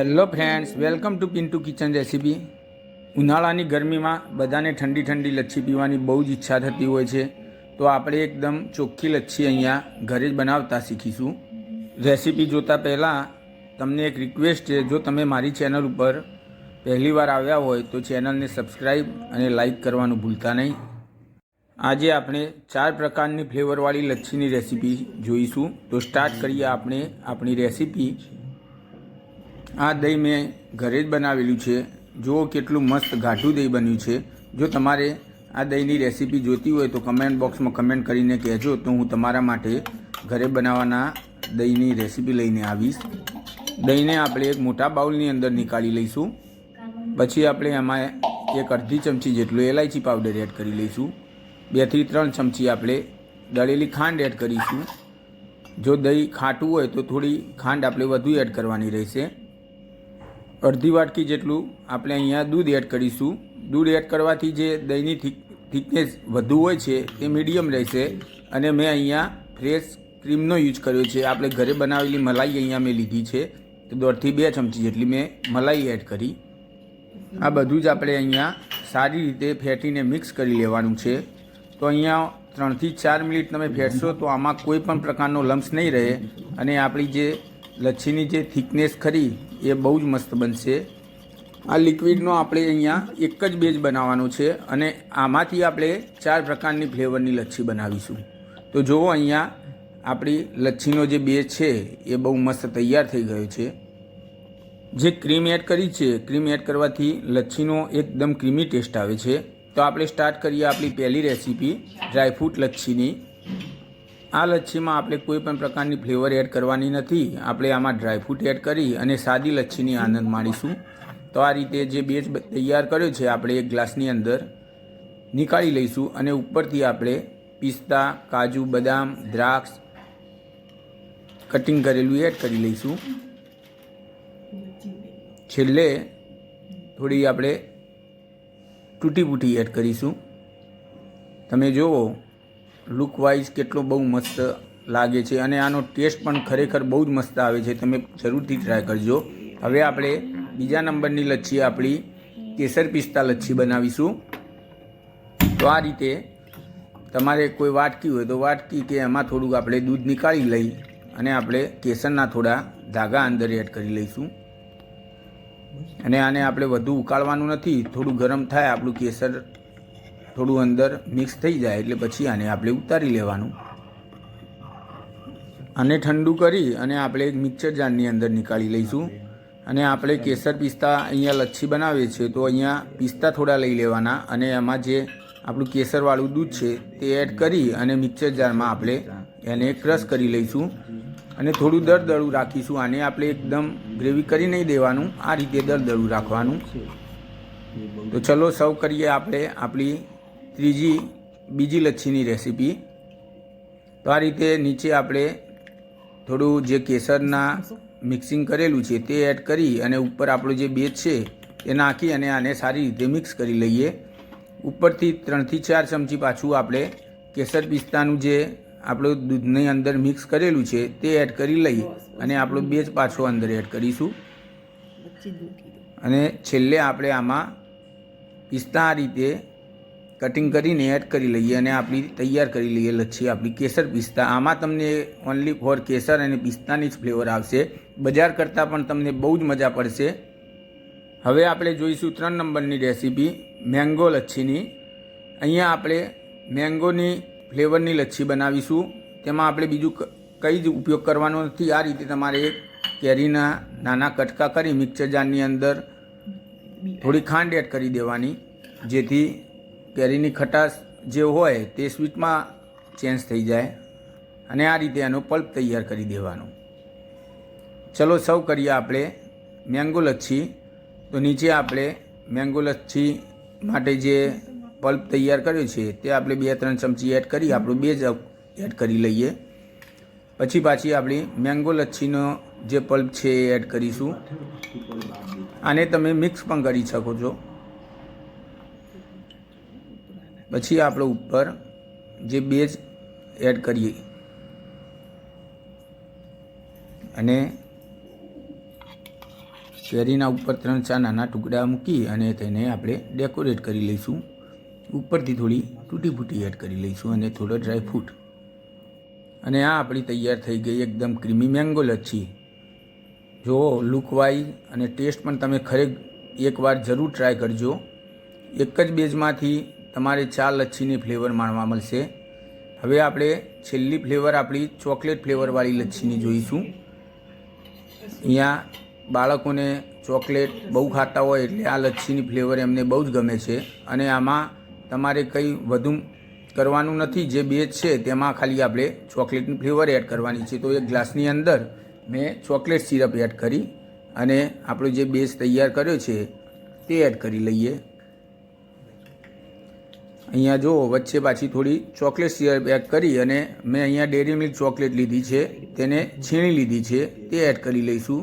Hello friends, welcome to Pintu kitchen recipe. ઉનાળાની ગરમીમાં બધાને ઠંડી ઠંડી લચ્છી પીવાની બહુ જ ઈચ્છા થતી હોય છે, તો આપણે એકદમ ચોખ્ખી લચ્છી અહીંયા ઘરે જ બનાવતા શીખીશું। રેસીપી જોતા પહેલાં તમને એક રિક્વેસ્ટ છે, જો તમે મારી ચેનલ ઉપર પહેલીવાર આવ્યા હોય તો ચેનલને સબસ્ક્રાઈબ અને લાઈક કરવાનું ભૂલતા નહીં। આજે આપણે 4 પ્રકારની ફ્લેવરવાળી લચ્છીની રેસીપી જોઈશું। તો સ્ટાર્ટ કરીએ આપણે આપણી રેસીપી। આ દહીં મેં ઘરે જ બનાવેલું છે। જુઓ કેટલું મસ્ત ઘાટું દહીં બન્યું છે। જો તમારે આ દહીંની રેસીપી જોઈતી હોય તો કમેન્ટ બોક્સમાં કમેન્ટ કરીને કહેજો, તો હું તમારા માટે ઘરે બનાવવાના દહીંની રેસીપી લઈને આવીશ। દહીંને આપણે એક મોટા બાઉલની અંદર નીકાળી લઈશું। પછી આપણે એમાં એક અડધી ચમચી જેટલું એલાયચી પાવડર એડ કરી લઈશું। 2 થી 3 ચમચી આપણે દળેલી ખાંડ એડ કરીશું। જો દહીં ખાટું હોય તો થોડી ખાંડ આપણે વધુ એડ કરવાની રહેશે। અડધી વાટકી જેટલું આપણે અહીંયા દૂધ એડ કરીશું। દૂધ એડ કરવાથી જે દહીંની થિકનેસ વધુ હોય છે તે મીડિયમ રહેશે। અને મેં અહીંયા ફ્રેશ ક્રીમનો યુઝ કર્યો છે। આપણે ઘરે બનાવેલી મલાઈ અહીંયા મેં લીધી છે, તો 1.5 થી 2 ચમચી જેટલી મેં મલાઈ એડ કરી। આ બધું જ આપણે અહીંયા સારી રીતે ફેટીને મિક્સ કરી લેવાનું છે। તો અહીંયા 3 થી 4 મિનિટ તમે ફેટશો તો આમાં કોઈ પણ પ્રકારનો લમ્સ નહીં રહે, અને આપણી જે લચ્છીની જે થિકનેસ ખરી એ બહુ જ મસ્ત બનશે। આ લિક્વિડનો આપણે અહીંયા એક જ બેઝ બનાવવાનો છે, અને આમાંથી આપણે 4 પ્રકારની ફ્લેવરની લચ્છી બનાવીશું। તો જુઓ અહીંયા આપણી લચ્છીનો જે બેઝ છે એ બહુ મસ્ત તૈયાર થઈ ગયો છે। જે ક્રીમ એડ કરી છે, ક્રીમ એડ કરવાથી લચ્છીનો એકદમ ક્રીમી ટેસ્ટ આવે છે। તો આપણે સ્ટાર્ટ કરીએ આપણી પહેલી રેસીપી ડ્રાયફ્રૂટ લચ્છીની। આ લચ્છીમાં આપણે કોઈ પણ પ્રકારની ફ્લેવર એડ કરવાની નથી। આપણે આમાં ડ્રાયફ્રૂટ એડ કરી અને સાદી લચ્છીની આનંદ માણીશું। તો આ રીતે જે બેઝ તૈયાર કર્યો છે આપણે એક ગ્લાસની અંદર નીકાળી લઈશું, અને ઉપરથી આપણે પિસ્તા, કાજુ, બદામ, દ્રાક્ષ કટિંગ કરેલું એડ કરી લઈશું। છેલ્લે થોડી આપણે તૂટી ફૂટી એડ કરીશું। તમે જુઓ લુક વાઇઝ કેટલો બહુ મસ્ત લાગે છે, અને આનો ટેસ્ટ પણ ખરેખર બહુ જ મસ્ત આવે છે। તમે જરૂરથી ટ્રાય કરજો। હવે આપણે બીજા નંબરની લચ્છી આપણી કેસર પિસ્તા લચ્છી બનાવીશું। તો આ રીતે તમારે કોઈ વાટકી હોય તો વાટકી કે એમાં થોડુંક આપણે દૂધ નીકાળી લઈ અને આપણે કેસરના થોડા ધાગા અંદર એડ કરી લઈશું। અને આને આપણે વધુ ઉકાળવાનું નથી। થોડું ગરમ થાય આપણું કેસર થોડું અંદર મિક્સ થઈ જાય એટલે પછી આને આપણે ઉતારી લેવાનું। આને ઠંડુ કરી અને આપણે એક મિક્સર જારની અંદર નીકાળી લઈશું। અને આપણે કેસર પિસ્તા અહીંયા લચ્છી બનાવીએ છીએ, તો અહીંયા પિસ્તા થોડા લઈ લેવાના, અને એમાં જે આપણું કેસરવાળું દૂધ છે તે એડ કરી અને મિક્સર જારમાં આપણે એને ક્રશ કરી લઈશું। અને થોડું દળદળું રાખીશું। આને આપણે એકદમ ગ્રેવી કરી નહીં દેવાનું, આ રીતે દળદળું રાખવાનું। તો ચલો સર્વ કરીએ આપણે આપણી બીજી લચ્છીની રેસીપી। તો આ રીતે નીચે આપણે થોડું જે કેસરના મિક્સિંગ કરેલું છે તે એડ કરી અને ઉપર આપણો જે બેઝ છે તે નાખી અને આને સારી રીતે મિક્સ કરી લઈએ। ઉપરથી 3 થી 4 ચમચી પાછું આપણે કેસર પિસ્તાનું જે આપણું દૂધની અંદર મિક્સ કરેલું છે તે એડ કરી લઈ અને આપણો બેઝ પાછો અંદર એડ કરીશું। અને છેલ્લે આપણે આમાં પિસ્તા આ રીતે કટિંગ કરીને એડ કરી લઈએ અને આપણી તૈયાર કરી લઈએ લચ્છી આપણી કેસર પિસ્તા। આમાં તમને ઓનલી ફોર કેસર અને પિસ્તાની જ ફ્લેવર આવશે। બજાર કરતાં પણ તમને બહુ જ મજા પડશે। હવે આપણે જોઈશું 3 નંબરની રેસીપી મેંગો લચ્છીની। અહીંયા આપણે મેંગોની ફ્લેવરની લચ્છી બનાવીશું। તેમાં આપણે બીજું કંઈ જ ઉપયોગ કરવાનો નથી। આ રીતે તમારે એક કેરીના નાના કટકા કરી મિક્સર જારની અંદર થોડી ખાંડ એડ કરી દેવાની, જેથી કેરીની ખટાશ જે હોય તે સ્વીટમાં ચેન્જ થઈ જાય, અને આ રીતે એનો પલ્પ તૈયાર કરી દેવાનો। ચલો સર્વ કરીએ આપણે મેંગો લચ્છી। તો નીચે આપણે મેંગો લચ્છી માટે જે પલ્પ તૈયાર કર્યો છે તે આપણે 2-3 ચમચી એડ કરી આપણું બેઝ એડ કરી લઈએ। પછી પાછી આપણી મેંગો લચ્છીનો જે પલ્પ છે એ એડ કરીશું। આને તમે મિક્સ પણ કરી શકો છો। પછી આપણે ઉપર જે બેઝ એડ કરીએ અને ચેરીના ઉપર 3-4 નાના ટુકડા મૂકી અને તેને આપણે ડેકોરેટ કરી લઈશું. ઉપરથી થોડી તૂટી ફૂટી એડ કરી લઈશું અને થોડો ડ્રાય ફ્રૂટ. અને આ આપણી તૈયાર થઈ ગઈ એકદમ ક્રીમી મેંગો લચ્છી. જો લુક વાઇઝ અને ટેસ્ટ પણ તમે એકવાર જરૂર ટ્રાય કરજો. એક જ બેઝમાંથી તમારે 4 લચ્છીની ફ્લેવર માણવા મળશે. હવે આપણે છેલ્લી ફ્લેવર આપણી ચોકલેટ ફ્લેવરવાળી લચ્છીની જોઈશું. અહીંયા બાળકોને ચોકલેટ બહુ ખાતા હોય એટલે આ લચ્છીની ફ્લેવર એમને બહુ જ ગમે છે. અને આમાં તમારે કંઈ વધુ કરવાનું નથી. જે બેઝ છે તેમાં ખાલી આપણે ચોકલેટની ફ્લેવર એડ કરવાની છે. તો એક ગ્લાસની અંદર મેં ચોકલેટ સિરપ એડ કરી અને આપણો જે બેઝ તૈયાર કર્યો છે તે એડ કરી લઈએ. અહીંયા જો વચ્ચે પાછી થોડી ચોકલેટ સિરપ એડ કરી અને મેં અહીંયા ડેરી મિલ્ક ચોકલેટ લીધી છે, તેને છીણી લીધી છે, તે એડ કરી લઈશું.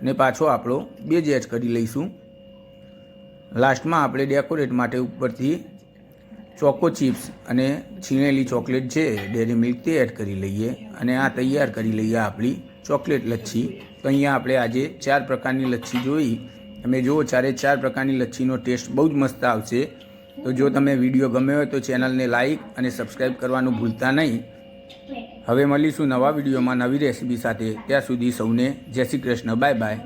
અને પાછો આપણો બેઝ એડ કરી લઈશું. લાસ્ટમાં આપણે ડેકોરેટ માટે ઉપરથી ચોકોચિપ્સ અને છીણેલી ચોકલેટ છે ડેરી મિલ્ક તે એડ કરી લઈએ. અને આ તૈયાર કરી લઈએ આપણી ચોકલેટ લચ્છી. તો અહીંયા આપણે આજે 4 પ્રકારની લચ્છી જોઈ. તમે જુઓ 4 પ્રકારની લચ્છીનો ટેસ્ટ બહુ જ મસ્ત આવશે. તો જો તમે વિડીયો ગમ્યો હોય તો ચેનલને લાઇક અને સબસ્ક્રાઈબ કરવાનું ભૂલતા નહીં. હવે મળીશું નવા વિડીયોમાં નવી રેસીપી સાથે. ત્યાં સુધી સૌને જય શ્રી કૃષ્ણ. Bye bye.